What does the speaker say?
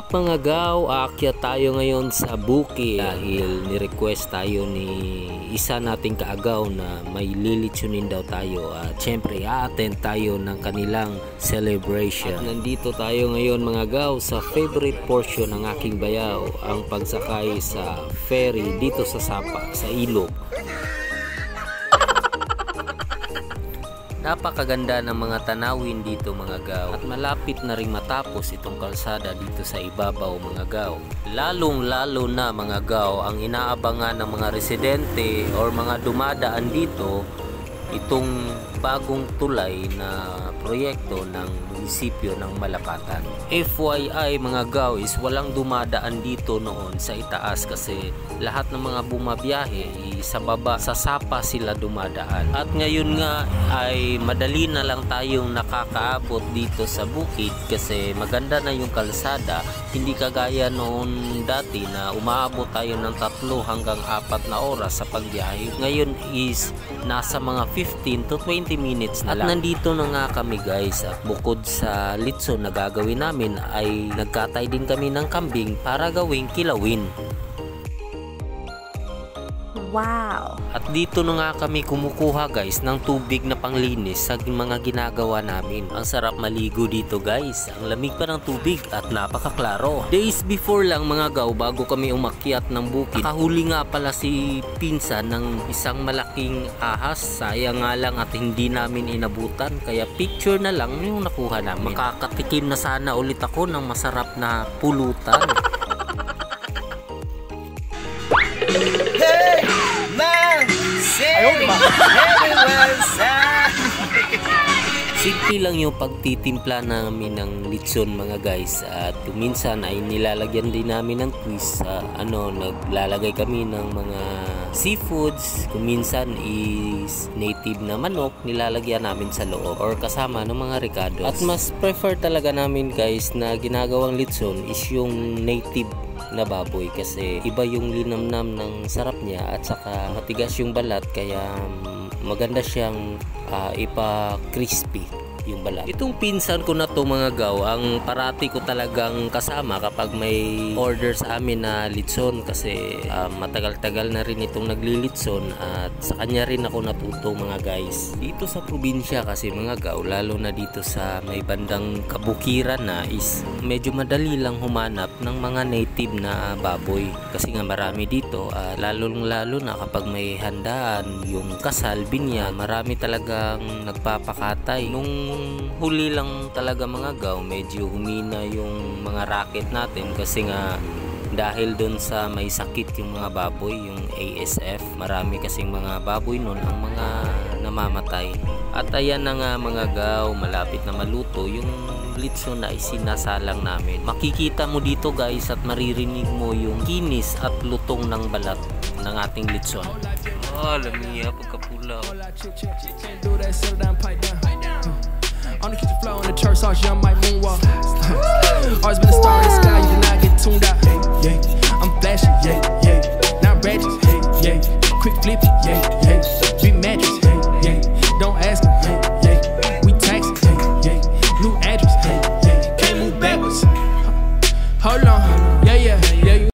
up mga gaw, aakyat tayo ngayon sa bukid dahil ni-request tayo ni isa nating kaagaw na may lilitsunin daw tayo at syempre a-attend tayo ng kanilang celebration. At nandito tayo ngayon mga gaw sa favorite portion ng aking bayaw, ang pagsakay sa ferry dito sa Sapa, sa Ilog. Napakaganda ng mga tanawin dito mga gaw at malapit na ring matapos itong kalsada dito sa ibabaw mga gaw. Lalong-lalo na mga gaw ang inaabangan ng mga residente or mga dumadaan dito itong bagong tulay na proyekto ng munisipyo ng Malapatan. FYI mga gaw is walang dumadaan dito noon sa itaas kasi lahat ng mga bumabiyahe sa baba sa Sapa sila dumadaan. At ngayon nga ay madali na lang tayong nakakaabot dito sa bukid kasi maganda na yung kalsada, hindi kagaya noon dati na umaabot tayo ng 3 hanggang 4 na oras sa pagbiyahe. Ngayon is nasa mga 15 to 20 minutes na lang. At nandito na nga kami guys at bukod sa litson na gagawin namin ay nagkatay din kami ng kambing para gawing kilawin. Wow! At dito na nga kami kumukuha guys ng tubig na panglinis sa mga ginagawa namin. Ang sarap maligo dito guys. Ang lamig pa ng tubig at napakaklaro. Days before lang mga gaw bago kami umakyat ng bukid, nakahuli nga pala si pinsan ng isang malaking ahas. Sayang nga lang at hindi namin inabutan kaya picture na lang yung nakuha namin. Makakatikim na sana ulit ako ng masarap na pulutan. Simple lang yung pagtitimpla namin ng litson mga guys at minsan ay nilalagyan din namin ng twist sa naglalagay kami ng mga seafoods, minsan is native na manok nilalagyan namin sa loob or kasama ng mga ricados. At mas prefer talaga namin guys na ginagawang litson is yung native na baboy kasi iba yung linamnam ng sarap niya at saka matigas yung balat kaya maganda siyang ipa-crispy yung balat. Itong pinsan ko na to mga gaw, ang parati ko talagang kasama kapag may order sa amin na litson kasi matagal-tagal na rin itong naglilitson at sa kanya rin ako natuto mga guys. Dito sa probinsya kasi mga gaw, lalo na dito sa may bandang kabukiran na is medyo madali lang humanap ng mga native na baboy kasi nga marami dito lalo na kapag may handaan, yung kasal, binya, marami talagang nagpapakatay. Nung huli lang talaga mga gaw, medyo humina yung mga racket natin kasi nga dahil doon sa may sakit yung mga baboy, yung ASF, marami kasing mga baboy noon ang mga namamatay. At ayan na nga mga gaw, malapit na maluto yung litson na isinasalang namin. Makikita mo dito guys at maririnig mo yung kinis at lutong ng balat ng ating litson. Lamiya pagkapulaw. On the kitchen floor in the church house, young Mike moonwalk. Always been a star in the sky, you did not get tuned out. Hey, yeah, I'm flashing, yeah, yeah. Now ratchets, hey, yeah. Quick flip, yeah, yeah.